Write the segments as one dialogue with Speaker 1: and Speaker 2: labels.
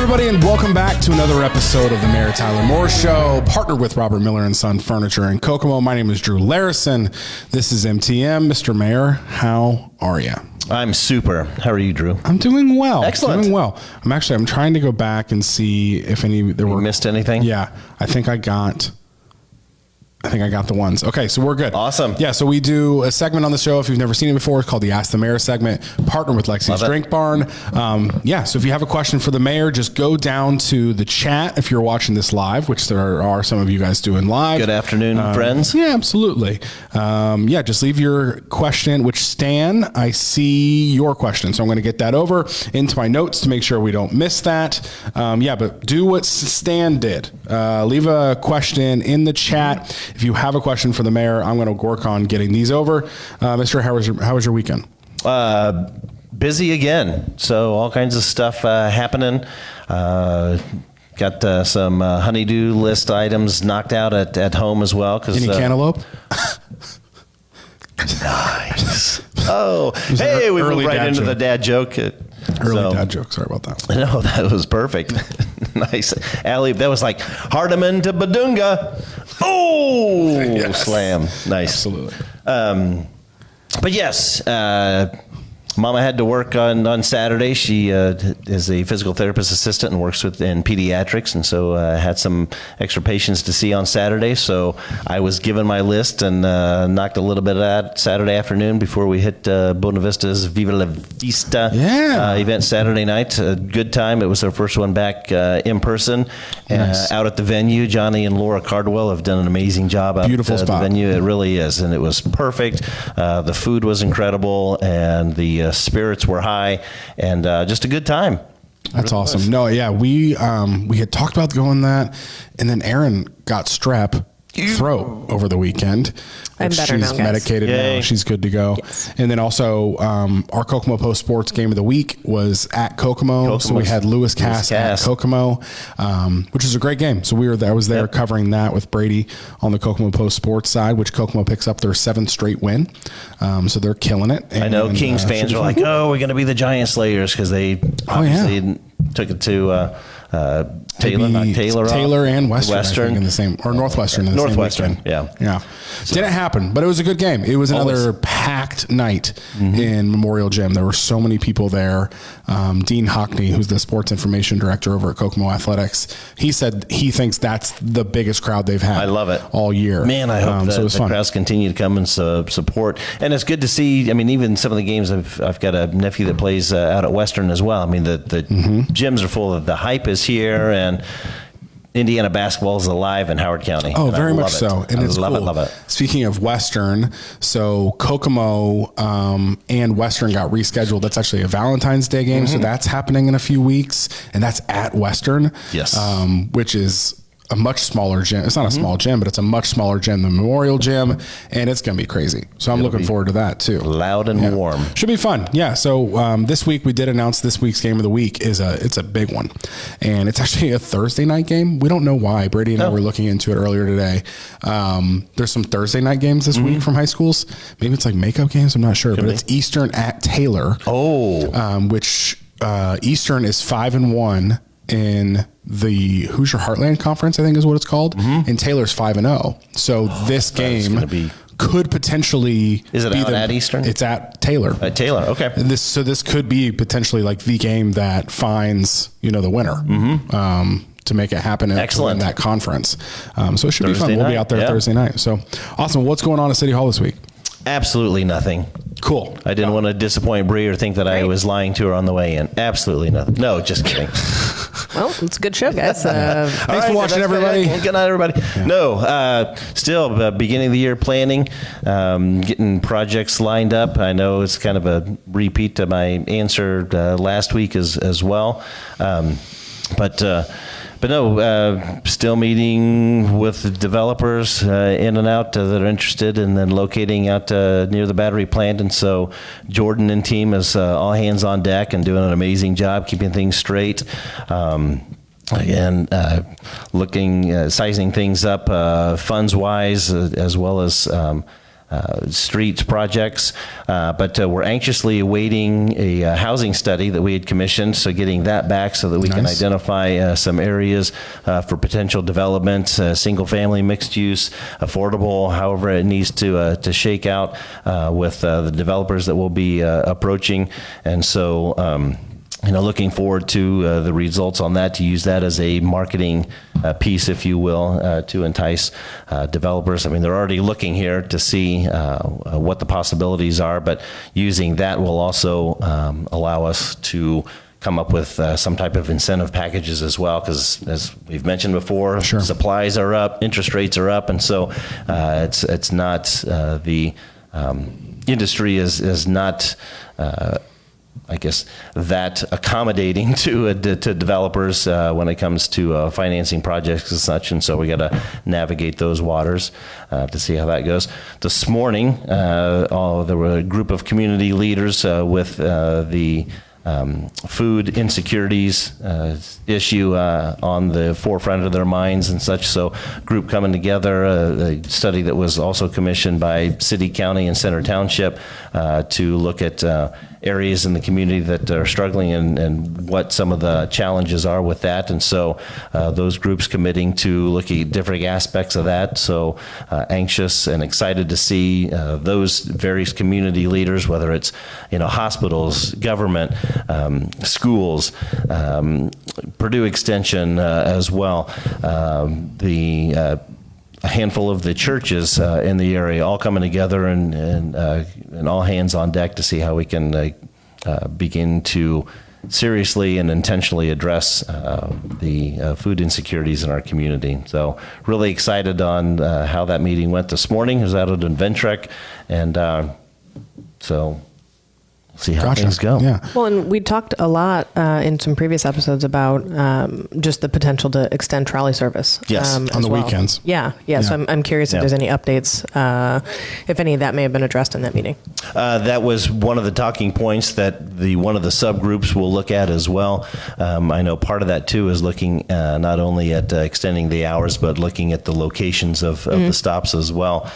Speaker 1: everybody, and welcome back to another episode of the Mayor Tyler Moore Show, partnered with Robert Miller and Son Furniture in Kokomo. My name is Drew Larison. This is MTM. Mr. Mayor, how are you?
Speaker 2: I'm super. How are you, Drew?
Speaker 1: I'm doing well.
Speaker 2: Excellent.
Speaker 1: Doing well. I'm trying to go back and see if you
Speaker 2: missed anything?
Speaker 1: Yeah, I think I got the ones. Okay, so we're good.
Speaker 2: Awesome.
Speaker 1: Yeah, so we do a segment on the show. If you've never seen it before, it's called the Ask the Mayor segment, partner with Lexi's Drink Barn. So if you have a question for the mayor, just go down to the chat if you're watching this live, which there are some of you guys doing live.
Speaker 2: Good afternoon, friends.
Speaker 1: Yeah, absolutely. Just leave your question, which Stan, I see your question. So I'm going to get that over into my notes to make sure we don't miss that. But do what Stan did. Leave a question in the chat. If you have a question for the mayor, I'm going to work on getting these over. Mr. How was your weekend?
Speaker 2: Busy again. So all kinds of stuff happening. Got some honeydew list items knocked out at home as well.
Speaker 1: Any cantaloupe?
Speaker 2: Nice. Oh, hey, we went right into the dad joke.
Speaker 1: Dad joke. Sorry about that.
Speaker 2: No, that was perfect. Nice. Alley, that was like Hardeman to Badunga. Oh, yes. Slam. Nice.
Speaker 1: Absolutely.
Speaker 2: But yes, Mama had to work on Saturday. She is a physical therapist assistant and works in pediatrics, and so had some extra patients to see on Saturday. So I was given my list and knocked a little bit of that Saturday afternoon before we hit Buena Vista's Viva La Vista event Saturday night. A good time. It was our first one back in person. Nice. Out at the venue. Johnny and Laura Cardwell have done an amazing job out
Speaker 1: Beautiful
Speaker 2: at
Speaker 1: spot.
Speaker 2: the venue. It really is, and it was perfect. The food was incredible, and the spirits were high, and just a good time.
Speaker 1: That's awesome. No, yeah, we had talked about going that, and then Erin got strep throat over the weekend.
Speaker 3: I'm better now,
Speaker 1: She's
Speaker 3: guys.
Speaker 1: medicated now. She's good to go.
Speaker 3: Yes.
Speaker 1: And then also our Kokomo Post Sports Game of the Week was at Kokomo. So we had Lewis Cass at Kokomo, which is a great game. So I was there covering that with Brady on the Kokomo Post Sports side, which Kokomo picks up their 7th straight win. So they're killing it. And,
Speaker 2: I know Kings fans are like, oh, we're going to be the Giant Slayers because they obviously took it to
Speaker 1: Taylor and Western in the same, or Northwestern in the same weekend. Yeah. So, didn't happen, but it was a good game. It was another packed night in Memorial Gym. There were so many people there. Dean Hockney, who's the sports information director over at Kokomo Athletics, he said he thinks that's the biggest crowd they've had.
Speaker 2: I love it
Speaker 1: all year.
Speaker 2: Man, I hope the crowds continue to come and support. And it's good to see. I mean, even some of the games, I've got a nephew that plays out at Western as well. I mean, the gyms are full of the hype is here, and Indiana basketball is alive in Howard County.
Speaker 1: Oh, very much so. And it's
Speaker 2: love
Speaker 1: cool.
Speaker 2: it.
Speaker 1: Speaking of Western, so Kokomo and Western got rescheduled. That's actually a Valentine's Day game. So that's happening in a few weeks, and that's at Western.
Speaker 2: Yes.
Speaker 1: Which is a much smaller gym. It's not a small gym, but it's a much smaller gym than Memorial Gym, and it's going to be crazy. So I'm looking forward to that too.
Speaker 2: Loud and warm.
Speaker 1: Should be fun. Yeah. So this week we did announce this week's game of the week it's a big one, and it's actually a Thursday night game. We don't know why. Brady and I were looking into it earlier today. There's some Thursday night games this week from high schools. Maybe it's like makeup games. I'm not sure, but it's Eastern at Taylor. Which Eastern is 5-1 in the Hoosier Heartland Conference, I think is what it's called. And Taylor's 5-0. So this game could potentially
Speaker 2: be at Eastern?
Speaker 1: It's at Taylor.
Speaker 2: At Taylor, okay.
Speaker 1: This could be potentially like the game that finds the winner. To make it happen in that conference. So it should be fun. We'll be out there Thursday night. So awesome. What's going on at City Hall this week?
Speaker 2: Absolutely nothing.
Speaker 1: Cool.
Speaker 2: I didn't want to disappoint Bree or think that I was lying to her on the way in. Absolutely nothing. No, just kidding.
Speaker 3: Well, it's a good show, guys.
Speaker 1: Thanks for watching, everybody.
Speaker 2: Good night, everybody. Yeah. No, still beginning of the year planning, getting projects lined up. I know it's kind of a repeat to my answer last week as well. But no, still meeting with developers in and out that are interested, and then locating out near the battery plant. And so Jordan and team is all hands on deck and doing an amazing job keeping things straight. Again, looking, sizing things up funds-wise, as well as streets projects, but we're anxiously awaiting a housing study that we had commissioned, so getting that back so that we can identify some areas for potential development, single-family, mixed-use, affordable, however it needs to shake out with the developers that we'll be approaching. And so looking forward to the results on that, to use that as a marketing piece, if you will, to entice developers. I mean, they're already looking here to see what the possibilities are, but using that will also allow us to come up with some type of incentive packages as well, because as we've mentioned before, supplies are up, interest rates are up, and so it's not the industry is not I guess that accommodating to developers when it comes to financing projects and such, and so we got to navigate those waters to see how that goes. This morning, there were a group of community leaders with the food insecurities issue on the forefront of their minds and such. So group coming together, a study that was also commissioned by City, County, and Center Township to look at areas in the community that are struggling and what some of the challenges are with that. And so those groups committing to looking at different aspects of that. So anxious and excited to see those various community leaders, whether it's hospitals, government, schools, Purdue Extension as well, a handful of the churches in the area all coming together and all hands on deck to see how we can begin to seriously and intentionally address the food insecurities in our community. So really excited on how that meeting went this morning. It was out at Ventrec, and so see how things go.
Speaker 1: Yeah.
Speaker 3: Well, and we talked a lot in some previous episodes about just the potential to extend trolley service.
Speaker 2: Yes,
Speaker 1: on the weekends.
Speaker 3: Yeah. So I'm curious if there's any updates, if any of that may have been addressed in that meeting.
Speaker 2: That was one of the talking points that one of the subgroups will look at as well. I know part of that too is looking not only at extending the hours, but looking at the locations of the stops as well.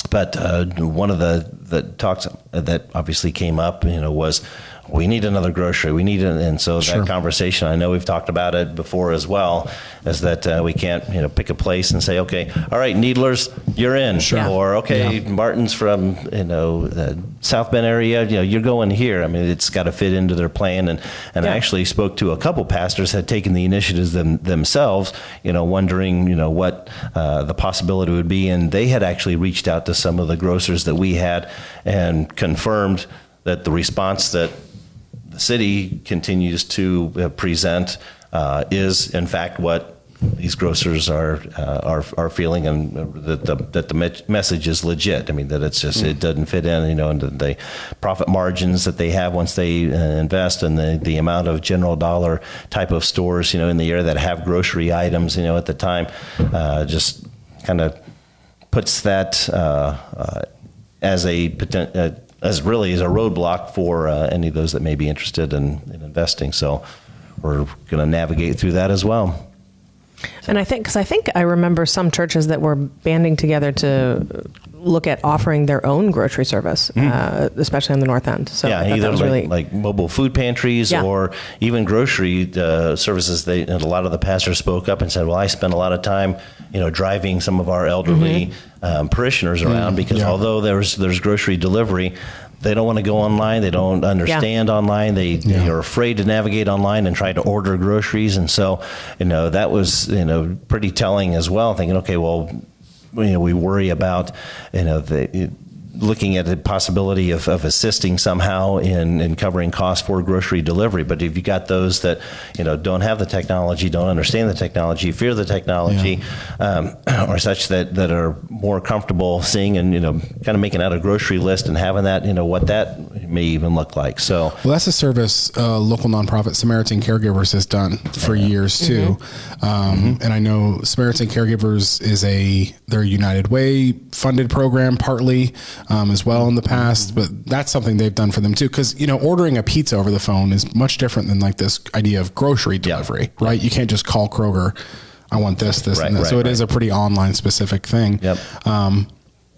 Speaker 2: But one of the talks that obviously came up, was we need another grocery. We need it, and so that conversation. I know we've talked about it before as well. Is that we can't pick a place and say, okay, all right, Needlers, you're in, or okay, Martin's from the South Bend area, you're going here. I mean, it's got to fit into their plan. And I actually spoke to a couple pastors had taken the initiatives themselves, wondering what the possibility would be, and they had actually reached out to some of the grocers that we had and confirmed that the response that the city continues to present is in fact what these grocers are feeling, and that the message is legit. I mean, that it's just it doesn't fit in, and the profit margins that they have once they invest, and the amount of general dollar type of stores in the area that have grocery items at the time just kind of puts that as really as a roadblock for any of those that may be interested in investing. So we're going to navigate through that as well.
Speaker 3: And I think I remember some churches that were banding together to look at offering their own grocery service, especially on the north end. So
Speaker 2: either like mobile food pantries or even grocery services. A lot of the pastors spoke up and said, well, I spend a lot of time, driving some of our elderly parishioners around because although there's grocery delivery, they don't want to go online. They don't understand online. They are afraid to navigate online and try to order groceries. And so, that was, pretty telling as well, thinking, okay, well, we worry about, looking at the possibility of assisting somehow in covering costs for grocery delivery. But if you got those that, don't have the technology, don't understand the technology, fear the technology, or such that are more comfortable seeing and, kind of making out a grocery list and having that, what that may even look like. So, well,
Speaker 1: that's a service local nonprofit Samaritan Caregivers has done for years too. And I know Samaritan Caregivers is they're a United Way funded program partly. As well in the past, but that's something they've done for them too. Because ordering a pizza over the phone is much different than like this idea of grocery delivery, right? You can't just call Kroger, I want this, and this. So it is a pretty online specific thing.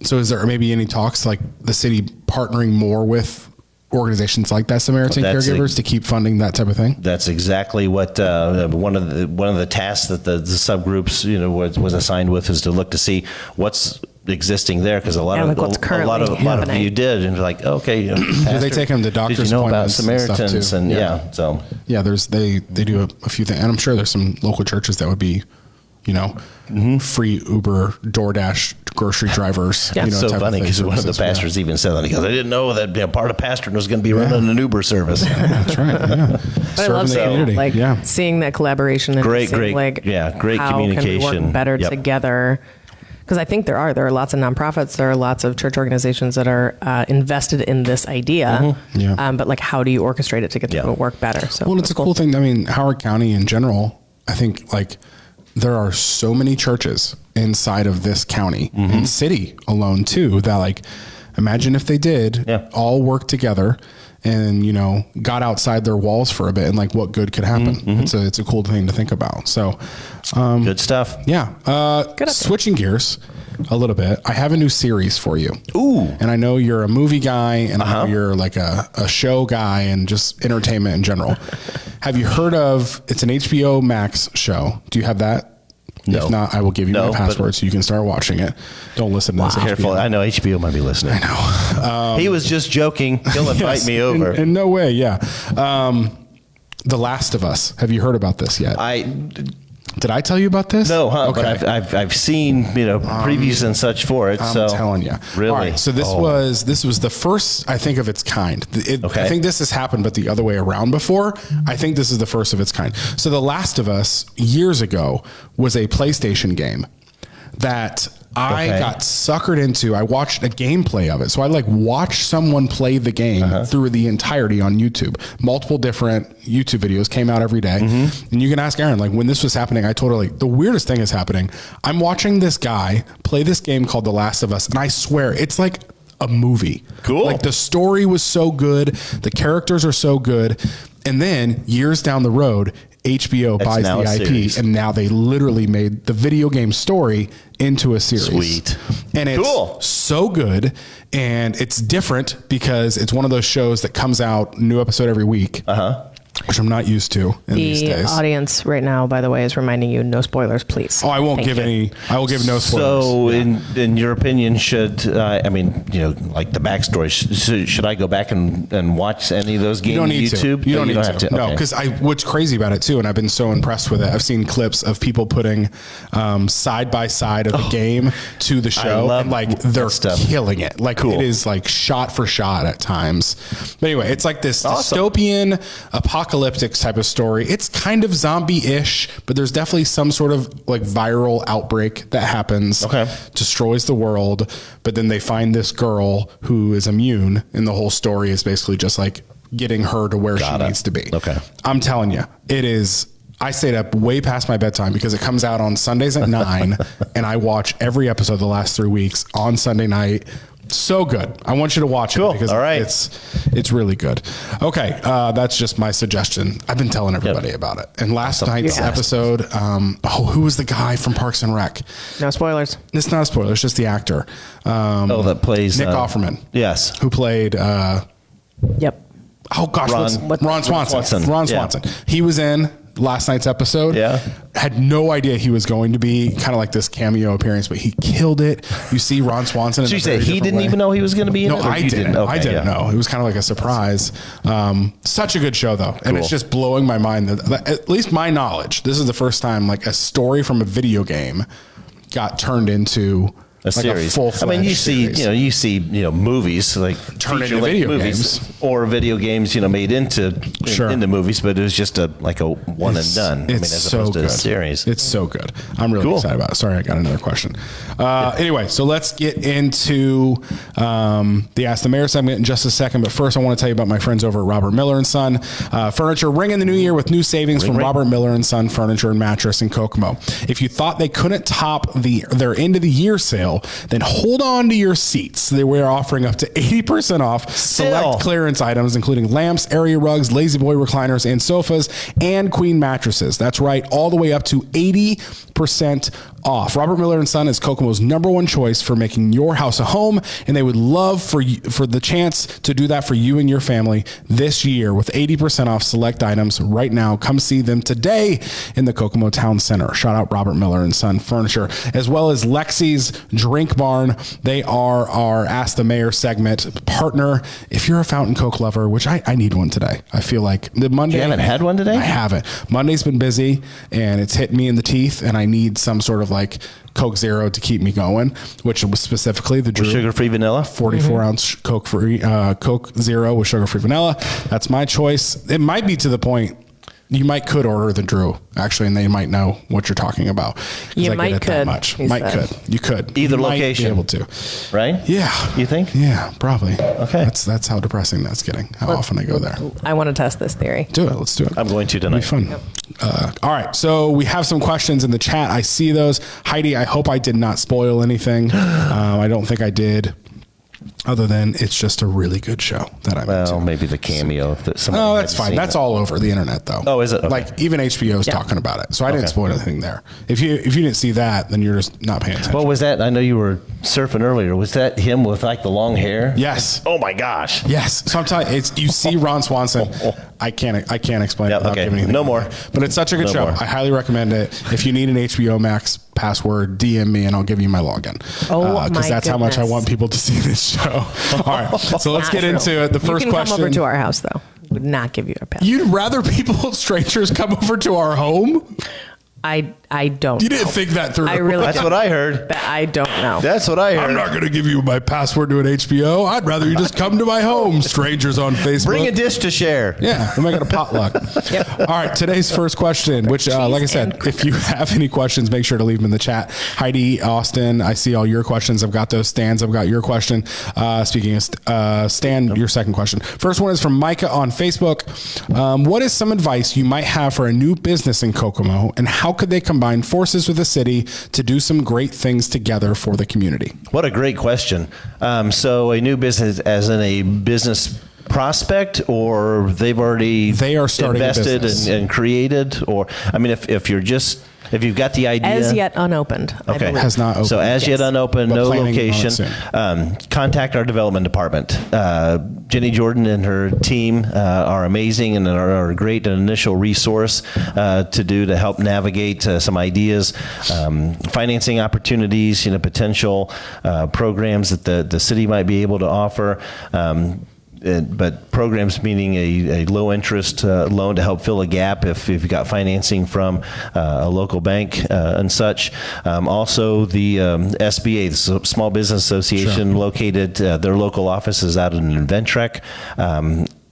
Speaker 1: So is there maybe any talks like the city partnering more with organizations like that Samaritan Caregivers to keep funding that type of thing?
Speaker 2: That's exactly what one of the tasks that the subgroups was assigned with, is to look to see what's existing there, because a lot of you did, and like, okay, Pastor,
Speaker 1: they take them to doctor's
Speaker 2: did you know about
Speaker 1: appointments
Speaker 2: Samaritans
Speaker 1: and
Speaker 2: stuff too?
Speaker 1: They do a few things, and I'm sure there's some local churches that would be, free Uber, DoorDash grocery drivers.
Speaker 2: Yeah, it's so funny because one of the pastors even said that. He goes, I didn't know that part of pastoring was going to be running an Uber service.
Speaker 1: That's right. Yeah.
Speaker 3: But I love seeing that collaboration and
Speaker 2: great
Speaker 3: communication.
Speaker 2: Can we work
Speaker 3: better together. Because I think there are lots of nonprofits, there are lots of church organizations that are invested in this idea. But like, how do you orchestrate it to get to work better? So
Speaker 1: it's a cool thing. I mean, Howard County in general, I think like there are so many churches inside of this county and city alone too, that like, imagine if they did all work together and, got outside their walls for a bit, and like what good could happen. It's a cool thing to think about. So,
Speaker 2: good stuff.
Speaker 1: Yeah. Switching gears a little bit, I have a new series for you.
Speaker 2: Ooh.
Speaker 1: And I know you're a movie guy, and I know you're like a show guy and just entertainment in general. Have you heard of, it's an HBO Max show. Do you have that?
Speaker 2: No.
Speaker 1: If not, I will give you my password so you can start watching it. Don't listen to this.
Speaker 2: Careful. I know HBO might be listening.
Speaker 1: I know.
Speaker 2: He was just joking. He'll invite me over.
Speaker 1: In no way. Yeah. The Last of Us. Have you heard about this yet? Did I tell you about this?
Speaker 2: No, but I've seen previews and such for it.
Speaker 1: I'm telling you,
Speaker 2: really.
Speaker 1: All right, so this was the first, I think, of its kind. I think this has happened, but the other way around before. I think this is the first of its kind. So The Last of Us years ago was a PlayStation game that I got suckered into. I watched a gameplay of it. So I watched someone play the game through the entirety on YouTube. Multiple different YouTube videos came out every day. And you can ask Aaron, when this was happening, I told her, the weirdest thing is happening. I'm watching this guy play this game called The Last of Us, and I swear it's like a movie.
Speaker 2: Cool.
Speaker 1: The story was so good. The characters are so good. And then years down the road, HBO buys the IP, series. And now they literally made the video game story into a series.
Speaker 2: Sweet.
Speaker 1: And it's so good, and it's different because it's one of those shows that comes out, new episode every week. Which I'm not used to in these days.
Speaker 3: The audience right now, by the way, is reminding you, no spoilers, please.
Speaker 1: Oh, I won't give any. I will give no spoilers.
Speaker 2: So, in your opinion, should the backstory? Should I go back and watch any of those games on YouTube?
Speaker 1: You don't need to. No, because what's crazy about it too, and I've been so impressed with it. I've seen clips of people putting side by side of the game to the show, and they're killing it. It is shot for shot at times. But anyway, it's like this dystopian apocalyptic type of story. It's kind of zombie-ish, but there's definitely some sort of viral outbreak that happens, destroys the world, but then they find this girl who is immune, and the whole story is basically just getting her to where she needs to be. I'm telling you, it is. I stayed up way past my bedtime because it comes out on Sundays at 9, and I watch every episode the last 3 weeks on Sunday night. So good. I want you to watch it because it's really good. Okay. That's just my suggestion. I've been telling everybody about it. And last night's episode, who was the guy from Parks and Rec?
Speaker 3: No spoilers.
Speaker 1: It's not a spoiler. It's just the actor.
Speaker 2: That plays
Speaker 1: Nick Offerman.
Speaker 2: Yes.
Speaker 1: Who played,
Speaker 3: Yep.
Speaker 1: Oh gosh. Ron Swanson. Ron Swanson.
Speaker 2: Yeah.
Speaker 1: He was in last night's episode. Had no idea he was going to be kind of like this cameo appearance, but he killed it. You see Ron Swanson.
Speaker 2: So you say he didn't even know he was going to be in it?
Speaker 1: No, I didn't. I didn't know. It was kind of like a surprise. Such a good show though. And it's just blowing my mind that at least my knowledge, this is the first time a story from a video game got turned into
Speaker 2: a series. You see movies
Speaker 1: turn into video games,
Speaker 2: or video games, made into movies, but it was just a one and done. As opposed to a series.
Speaker 1: It's so good. I'm really excited about it. Sorry, I got another question. Anyway, so let's get into the Ask the Mayor segment in just a second. But first, I want to tell you about my friends over at Robert Miller & Son Furniture. Ring in the new year with new savings from Robert Miller & Son Furniture and Mattress in Kokomo. If you thought they couldn't top their end of the year sale, then hold on to your seats. They were offering up to 80% off select clearance items, including lamps, area rugs, lazy boy recliners, and sofas, and queen mattresses. That's right, all the way up to 80% off. Robert Miller & Son is Kokomo's #1 choice for making your house a home, and they would love for the chance to do that for you and your family this year with 80% off select items right now. Come see them today in the Kokomo Town Center. Shout out Robert Miller & Son Furniture, as well as Lexi's Drink Barn. They are our Ask the Mayor segment partner. If you're a Fountain Coke lover, which I need one today. I feel like the Monday.
Speaker 2: You haven't had one today?
Speaker 1: I haven't. Monday's been busy and it's hit me in the teeth, and I need some sort of like Coke Zero to keep me going, which was specifically the
Speaker 2: sugar-free vanilla,
Speaker 1: 44 ounce Coke Zero with sugar-free vanilla. That's my choice. It might be to the point you could order the Drew actually, and they might know what you're talking about.
Speaker 3: You might could.
Speaker 1: You could.
Speaker 2: Either
Speaker 1: you
Speaker 2: location.
Speaker 1: Might be able to.
Speaker 2: Right?
Speaker 1: Yeah.
Speaker 2: You think?
Speaker 1: Yeah, probably.
Speaker 2: Okay.
Speaker 1: That's how depressing that's getting. How often I go there.
Speaker 3: I want to test this theory.
Speaker 1: Do it. Let's do it.
Speaker 2: I'm going to tonight.
Speaker 1: It'll be fun. Yep. All right. So we have some questions in the chat. I see those. Heidi, I hope I did not spoil anything. I don't think I did. Other than it's just a really good show that I'm into.
Speaker 2: Well, maybe the cameo.
Speaker 1: No, that's fine. That's all over the internet, though.
Speaker 2: Oh, is it? Okay.
Speaker 1: Like even HBO is talking about it, so I didn't spoil anything there. If you didn't see that, then you're just not paying attention.
Speaker 2: What was that? I know you were surfing earlier. Was that him with like the long hair?
Speaker 1: Yes.
Speaker 2: Oh my gosh.
Speaker 1: Yes. So I'm telling you, you see Ron Swanson. I can't explain it without giving anything.
Speaker 2: No more.
Speaker 1: But it's such a good show. I highly recommend it. If you need an HBO Max password, DM me and I'll give you my login. Because that's how much I want people to see this show. All right, so let's get into it. The first
Speaker 3: you can
Speaker 1: question.
Speaker 3: Come over to our house, though. Would not give you a password.
Speaker 1: You'd rather strangers come over to our home?
Speaker 3: I don't.
Speaker 1: You didn't think that through.
Speaker 3: I really.
Speaker 2: That's what I heard.
Speaker 3: I don't know.
Speaker 2: That's what I heard.
Speaker 1: I'm not going to give you my password to an HBO. I'd rather you just come to my home, strangers on Facebook.
Speaker 2: Bring a dish to share.
Speaker 1: Yeah, we're making a potluck. Yep. All right, today's first question, which, like I said, if you have any questions, make sure to leave them in the chat. Heidi, Austin, I see all your questions. I've got those. Stans, I've got your question. Speaking of Stan, your second question. First one is from Micah on Facebook. What is some advice you might have for a new business in Kokomo, and how could they combine forces with the city to do some great things together for the community?
Speaker 2: What a great question. So a new business as in a business prospect, or they are starting invested and created, or I mean, if you've got the idea.
Speaker 3: As yet unopened.
Speaker 2: Okay.
Speaker 1: Has not opened.
Speaker 2: So as yet unopened, no location. Contact our development department. Jenny Jordan and her team are amazing and are a great initial resource to help navigate some ideas, financing opportunities, potential programs that the city might be able to offer. But programs meaning a low interest loan to help fill a gap if you've got financing from a local bank and such. Also the SBA, the Small Business Association, located their local offices out in Inventrek.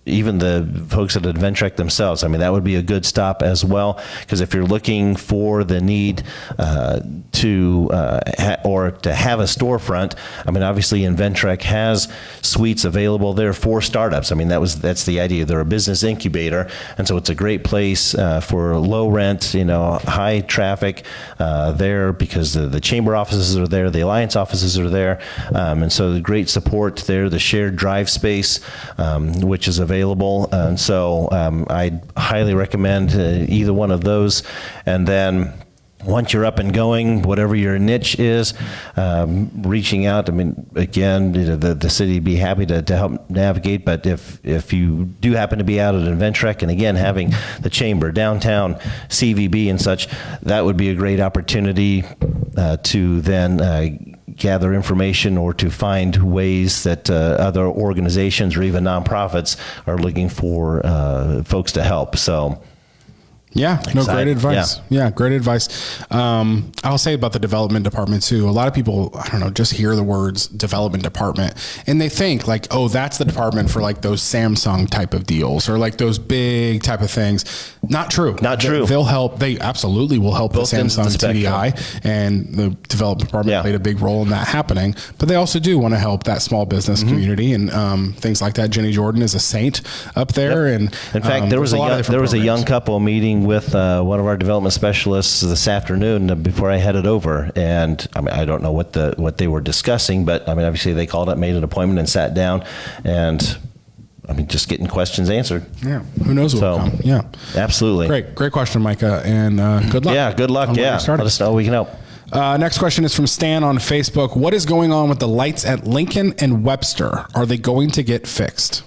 Speaker 2: Even the folks at Adventrek themselves, I mean, that would be a good stop as well, because if you're looking for the need to have a storefront, I mean, obviously Adventrek has suites available there for startups. I mean, that's the idea. They're a business incubator, and so it's a great place for low rent, high traffic there, because the chamber offices are there, the alliance offices are there, and so the great support there, the shared drive space, which is available. And so I'd highly recommend either one of those. And then once you're up and going, whatever your niche is, reaching out. I mean, again, the city would be happy to help navigate. But if you do happen to be out at Adventrek, and again, having the chamber, downtown, CVB and such, that would be a great opportunity to then gather information or to find ways that other organizations or even nonprofits are looking for folks to help. So.
Speaker 1: Yeah, no, great advice. Yeah, great advice. I'll say about the development department too. A lot of people, I don't know, just hear the words development department and they think like, oh, that's the department for like those Samsung type of deals or like those big type of things. Not true.
Speaker 2: Not true.
Speaker 1: They'll help. They absolutely will help both the Samsung TDI, and the development department played a big role in that happening. But they also do want to help that small business community and things like that. Jenny Jordan is a saint up there, and
Speaker 2: in fact, there was a young couple meeting with one of our development specialists this afternoon before I headed over, and I mean, I don't know what they were discussing, but I mean, obviously they called up, made an appointment, and sat down, and I mean, just getting questions answered.
Speaker 1: Yeah, who knows what will come? Yeah,
Speaker 2: absolutely.
Speaker 1: Great question, Micah, and good luck.
Speaker 2: Yeah, good luck. Yeah, let us know we can help.
Speaker 1: Next question is from Stan on Facebook. What is going on with the lights at Lincoln and Webster? Are they going to get fixed?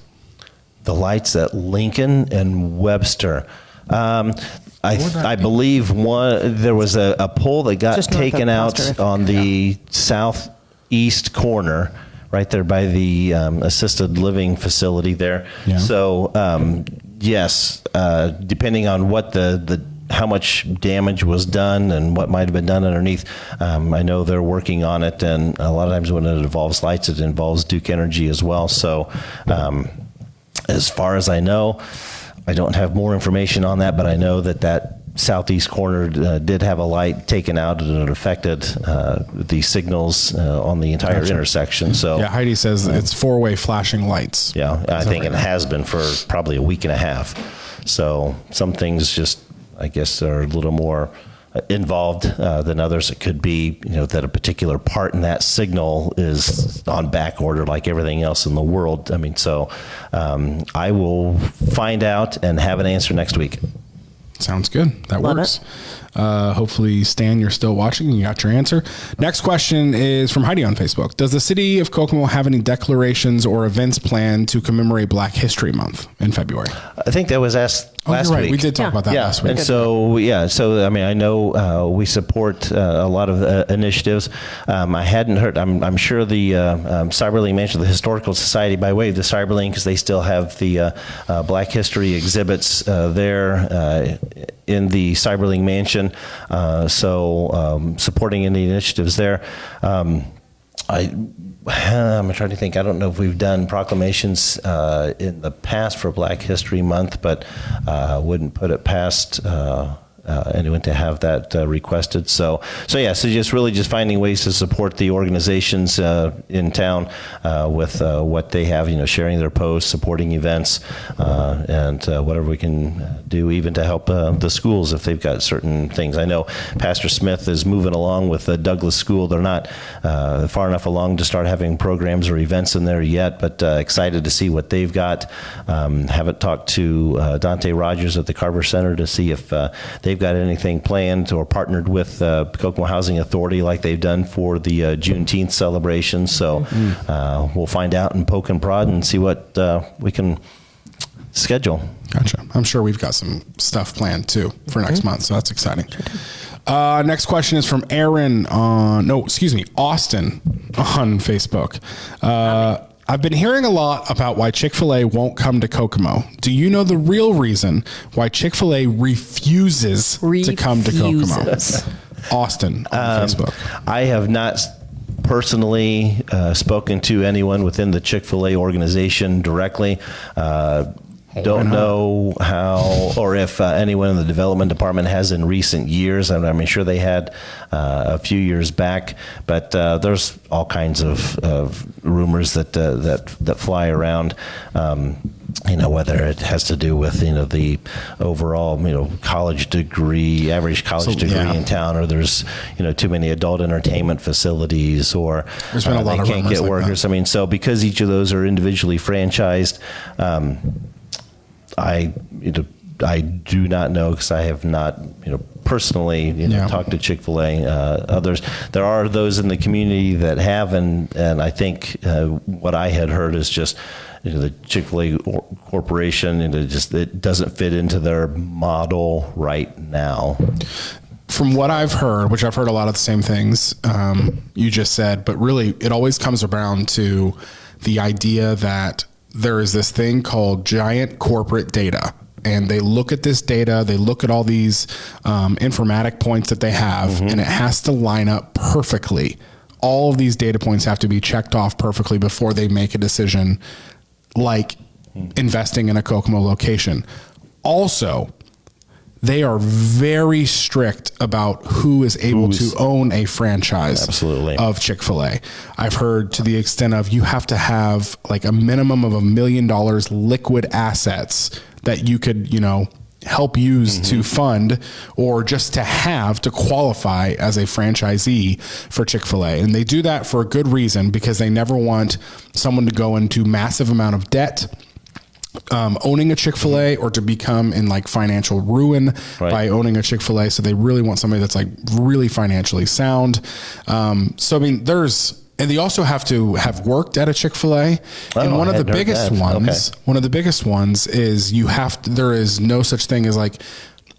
Speaker 2: The lights at Lincoln and Webster. I believe there was a pole that got taken out on the southeast corner, right there by the assisted living facility there. Yeah. So yes, depending on what how much damage was done and what might have been done underneath, I know they're working on it. And a lot of times when it involves lights, it involves Duke Energy as well. So as far as I know, I don't have more information on that, but I know that southeast corner did have a light taken out and it affected the signals on the entire intersection. So
Speaker 1: yeah, Heidi says it's 4-way flashing lights.
Speaker 2: Yeah, I think it has been for probably a week and a half. So some things just, I guess, are a little more involved than others. It could be, that a particular part in that signal is on back order like everything else in the world. I mean, so I will find out and have an answer next week.
Speaker 1: Sounds good. That works. Hopefully, Stan, you're still watching and you got your answer. Next question is from Heidi on Facebook. Does the city of Kokomo have any declarations or events planned to commemorate Black History Month in February?
Speaker 2: I think that was asked last week.
Speaker 1: We did talk about that last week.
Speaker 2: And so I mean, I know we support a lot of initiatives. I hadn't heard. I'm sure the Cyberlink Mansion, the Historical Society, by way of the Cyberlink, because they still have the Black History exhibits there in the Cyberlink Mansion. So supporting any initiatives there. I'm trying to think. I don't know if we've done proclamations in the past for Black History Month, but wouldn't put it past anyone to have that requested. So just finding ways to support the organizations in town with what they have, sharing their posts, supporting events, and whatever we can do, even to help the schools if they've got certain things. I know Pastor Smith is moving along with the Douglas School. They're not far enough along to start having programs or events in there yet, but excited to see what they've got. Haven't talked to Dante Rogers at the Carver Center to see if they've got anything planned or partnered with Kokomo Housing Authority like they've done for the Juneteenth celebration. So we'll find out and poke and prod and see what we can schedule.
Speaker 1: Gotcha. I'm sure we've got some stuff planned too for next month, so that's exciting. Next question is from Austin on Facebook. I've been hearing a lot about why Chick-fil-A won't come to Kokomo. Do you know the real reason why Chick-fil-A refuses to come to Kokomo? Austin on Facebook.
Speaker 2: I have not personally spoken to anyone within the Chick-fil-A organization directly. Don't know how or if anyone in the development department has in recent years. I'm sure they had a few years back, but there's all kinds of rumors that fly around. Whether it has to do with the overall college degree, average college degree in town, or there's too many adult entertainment facilities, or
Speaker 1: there's been a lot
Speaker 2: they
Speaker 1: of
Speaker 2: can't get workers.
Speaker 1: Like
Speaker 2: so because each of those are individually franchised. I do not know because I have not personally talked to Chick-fil-A. Others, there are those in the community that have, and I think what I had heard is just the Chick-fil-A corporation, it doesn't fit into their model right now.
Speaker 1: From what I've heard, which I've heard a lot of the same things you just said, but really it always comes around to the idea that there is this thing called giant corporate data, and they look at this data, they look at all these informatic points that they have, and it has to line up perfectly. All of these data points have to be checked off perfectly before they make a decision like investing in a Kokomo location. Also, they are very strict about who is able to own a franchise of Chick-fil-A. I've heard to the extent of you have to have like a minimum of $1 million liquid assets that you could, help use to fund or just to have to qualify as a franchisee for Chick-fil-A. And they do that for a good reason, because they never want someone to go into massive amount of debt owning a Chick-fil-A or to become in like financial ruin by owning a Chick-fil-A. So they really want somebody that's like really financially sound. So, I mean, and they also have to have worked at a Chick-fil-A. And one of the biggest ones is there is no such thing as like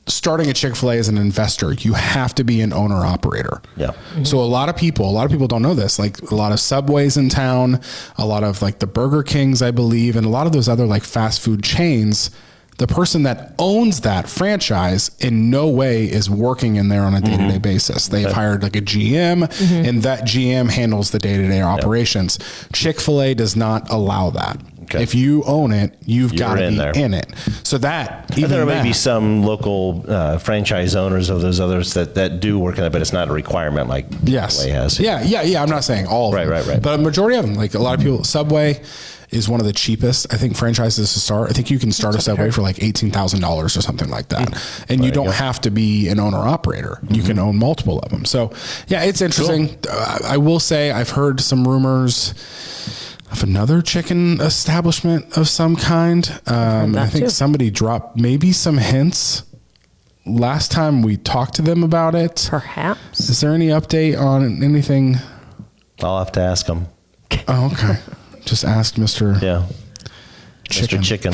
Speaker 1: starting a Chick-fil-A as an investor. You have to be an owner operator.
Speaker 2: Yeah.
Speaker 1: Mm-hmm. So a lot of people don't know this, like a lot of Subways in town, a lot of like the Burger Kings, I believe, and a lot of those other like fast food chains, the person that owns that franchise in no way is working in there on a day-to-day basis. They've hired like a GM and that GM handles the day-to-day operations. Chick-fil-A does not allow that. Okay. If you own it, you've got to be in it. So there
Speaker 2: may be some local franchise owners of those others that do work in it, but it's not a requirement like Chick-fil-A has.
Speaker 1: Yeah. I'm not saying all of them. Right. But a majority of them, like a lot of people, Subway is one of the cheapest, I think, franchises to start. I think you can start a Subway for like $18,000 or something like that. And you don't have to be an owner operator. You can own multiple of them. So yeah, it's interesting. Cool. I will say I've heard some rumors of another chicken establishment of some kind. I think somebody dropped maybe some hints last time we talked to them about it.
Speaker 3: Perhaps.
Speaker 1: Is there any update on anything?
Speaker 2: I'll have to ask them.
Speaker 1: Oh, okay. Just ask Mr.
Speaker 2: Chicken. Mr. Chicken.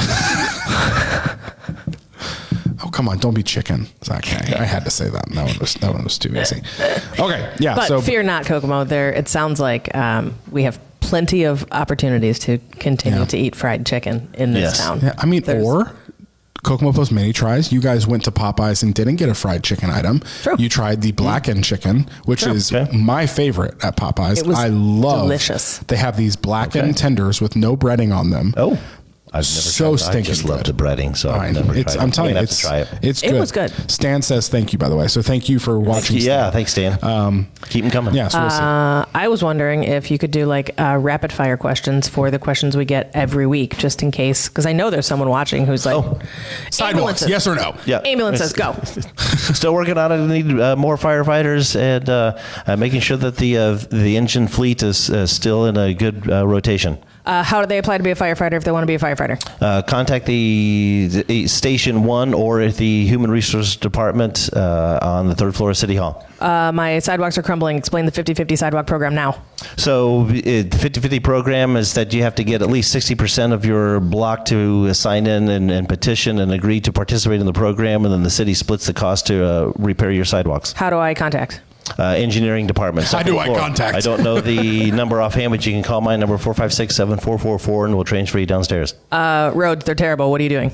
Speaker 1: Oh, come on. Don't be chicken. Okay. I had to say that. That one was too easy. Okay. Yeah.
Speaker 3: But fear not, Kokomo. It sounds like we have plenty of opportunities to continue to eat fried chicken in this town.
Speaker 1: Yeah, I mean, or Kokomo Post Mini tries. You guys went to Popeyes and didn't get a fried chicken item. True. You tried the blackened chicken, which is my favorite at Popeyes.
Speaker 3: It was delicious.
Speaker 1: They have these blackened tenders with no breading on them.
Speaker 2: Oh. I've never tried it. I just love the breading, so I've never tried it.
Speaker 1: I'm telling you,
Speaker 2: try it.
Speaker 1: It's good.
Speaker 3: It was good.
Speaker 1: Stan says thank you, by the way. So thank you for watching.
Speaker 2: Yeah, thanks, Stan. Keep them coming.
Speaker 1: Yeah, so we'll see.
Speaker 3: I was wondering if you could do like rapid fire questions for the questions we get every week, just in case, because I know there's someone watching who's like,
Speaker 1: sidewalks, yes or no?
Speaker 2: Yeah.
Speaker 3: Ambulances, go.
Speaker 2: Still working on it. We need more firefighters and making sure that the engine fleet is still in a good rotation.
Speaker 3: How do they apply to be a firefighter if they want to be a firefighter?
Speaker 2: Contact the Station 1 or the Human Resources Department on the 3rd floor of City Hall.
Speaker 3: My sidewalks are crumbling. Explain the 50-50 sidewalk program now.
Speaker 2: So the 50-50 program is that you have to get at least 60% of your block to sign in and petition and agree to participate in the program, and then the city splits the cost to repair your sidewalks.
Speaker 3: How do I contact?
Speaker 2: Engineering department.
Speaker 1: How do I contact?
Speaker 2: I don't know the number offhand, but you can call my number 456-7444 and we'll transfer you downstairs.
Speaker 3: Roads, they're terrible. What are you doing?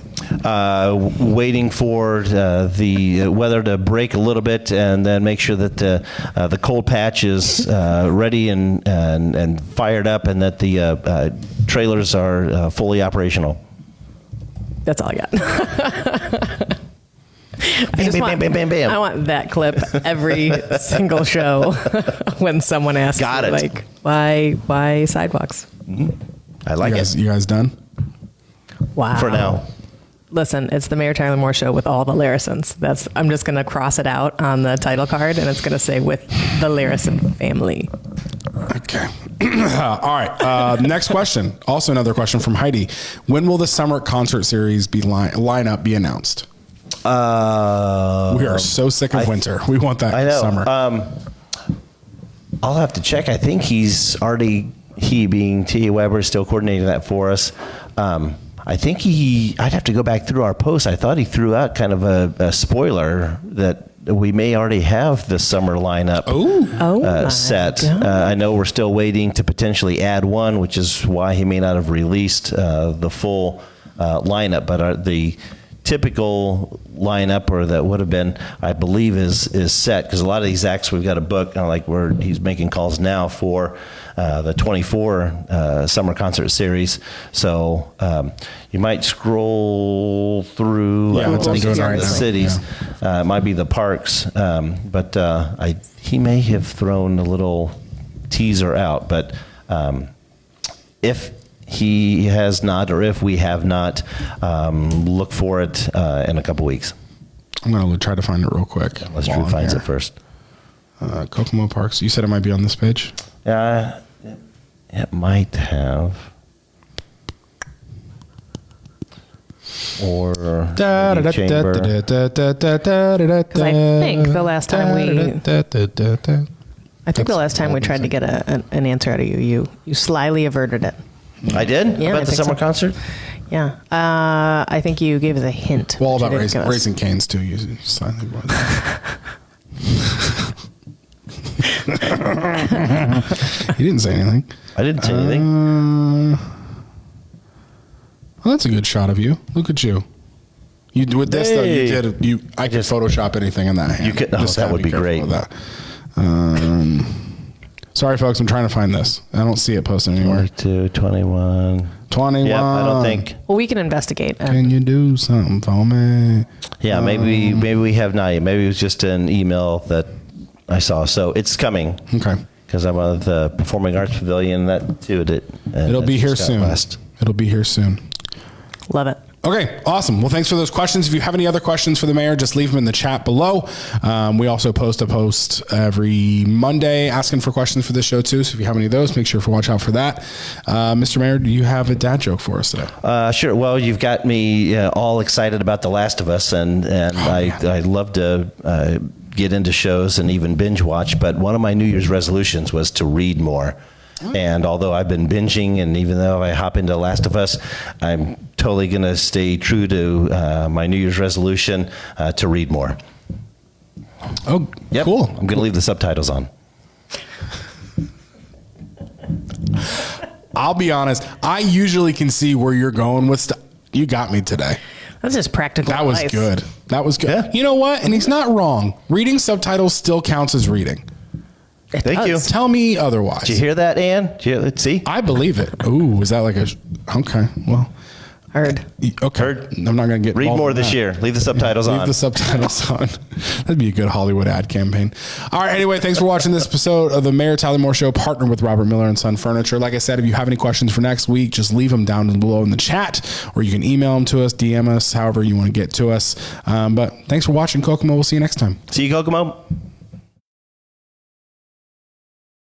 Speaker 2: Waiting for the weather to break a little bit and then make sure that the cold patch is ready and fired up and that the trailers are fully operational.
Speaker 3: That's all I got.
Speaker 2: Bam.
Speaker 3: I want that clip every single show when someone asks
Speaker 2: Got it.
Speaker 3: Like, why sidewalks?
Speaker 2: Mm-hmm. I like it.
Speaker 1: You guys done?
Speaker 3: Wow.
Speaker 2: For now.
Speaker 3: Listen, it's the Mayor Tyler Moore Show with all the Larrisons. I'm just going to cross it out on the title card, and it's going to say with the Larrison family.
Speaker 1: Okay. All right. Next question. Also another question from Heidi. When will the summer concert series lineup be announced? We are so sick of winter. We want that summer.
Speaker 2: I'll have to check. I think he being T.A. Weber is still coordinating that for us. I think I'd have to go back through our post. I thought he threw out kind of a spoiler that we may already have the summer lineup set. I know we're still waiting to potentially add one, which is why he may not have released the full lineup, but the typical lineup, or that would have been, I believe, is set, because a lot of these acts we've got a book, like where he's making calls now for the 24 summer concert series. So you might scroll through the cities. It might be the parks, but he may have thrown a little teaser out. But if he has not, or if we have not, look for it in a couple weeks.
Speaker 1: I'm going to try to find it real quick.
Speaker 2: Unless Drew finds it first.
Speaker 1: Kokomo Parks. You said it might be on this page?
Speaker 2: It might have. or
Speaker 1: Da, da,
Speaker 2: chamber.
Speaker 1: da, da, da, da, da, da, da,
Speaker 3: 'Cause I think the last time we-
Speaker 1: da, da, da, da.
Speaker 3: I think the last time we tried to get an answer out of you slyly averted it.
Speaker 2: I did?
Speaker 3: Yeah,
Speaker 2: About
Speaker 3: I
Speaker 2: the
Speaker 3: think
Speaker 2: summer
Speaker 3: so.
Speaker 2: concert?
Speaker 3: Yeah. I think you gave us a hint.
Speaker 1: Well, all
Speaker 3: but
Speaker 1: about
Speaker 3: you didn't give us.
Speaker 1: Raising Cane's too. You slightly brought that. He didn't say anything.
Speaker 2: I didn't say anything.
Speaker 1: Well, that's a good shot of you. Look at you. You with this though. You
Speaker 2: Hey.
Speaker 1: did. I could Photoshop anything in that hand.
Speaker 2: You could- oh,
Speaker 1: Just
Speaker 2: that
Speaker 1: gotta
Speaker 2: would be
Speaker 1: careful
Speaker 2: great.
Speaker 1: with that. Sorry, folks. I'm trying to find this. I don't see it posted anywhere.
Speaker 2: 22, 21.
Speaker 1: 21.
Speaker 2: Yep, I don't think.
Speaker 3: Well, we can investigate.
Speaker 1: Can you do something for me?
Speaker 2: Yeah, maybe we have not yet. Maybe it was just an email that I saw. So it's coming.
Speaker 1: Okay.
Speaker 2: Because I'm on the Performing Arts Pavilion. That too.
Speaker 1: It'll be here soon. It'll be here soon.
Speaker 3: Love it.
Speaker 1: Okay, awesome. Well, thanks for those questions. If you have any other questions for the mayor, just leave them in the chat below. We also post a post every Monday asking for questions for this show too. So if you have any of those, make sure to watch out for that. Mr. Mayor, do you have a dad joke for us today?
Speaker 2: Sure. Well, you've got me all excited about The Last of Us, and I love to get into shows and even binge watch. But one of my New Year's resolutions was to read more. And although I've been binging, and even though I hop into Last of Us, I'm totally going to stay true to my New Year's resolution to read more.
Speaker 1: Oh,
Speaker 2: Yep.
Speaker 1: cool.
Speaker 2: I'm going to leave the subtitles on.
Speaker 1: I'll be honest. I usually can see where you're going with stuff. You got me today.
Speaker 3: That's just practical.
Speaker 1: That was
Speaker 3: advice.
Speaker 1: good. That was good.
Speaker 2: Yeah.
Speaker 1: You know what? And he's not wrong. Reading subtitles still counts as reading.
Speaker 3: It
Speaker 2: Thank you.
Speaker 3: does.
Speaker 1: Tell me otherwise.
Speaker 2: Did you hear that, Ann? Let's see.
Speaker 1: I believe it. Ooh, is that like a... Okay, well...
Speaker 3: Heard.
Speaker 1: Okay.
Speaker 2: Heard.
Speaker 1: I'm not going to get
Speaker 2: Read
Speaker 1: involved
Speaker 2: more
Speaker 1: in
Speaker 2: this
Speaker 1: that.
Speaker 2: year. Leave the subtitles on.
Speaker 1: Leave the subtitles on. That'd be a good Hollywood ad campaign. All right. Anyway, thanks for watching this episode of the Mayor Tallymore Show, partnered with Robert Miller and Son Furniture. Like I said, if you have any questions for next week, just leave them down below in the chat, or you can email them to us, DM us, however you want to get to us. But thanks for watching, Kokomo. We'll see you next time.
Speaker 2: See you, Kokomo.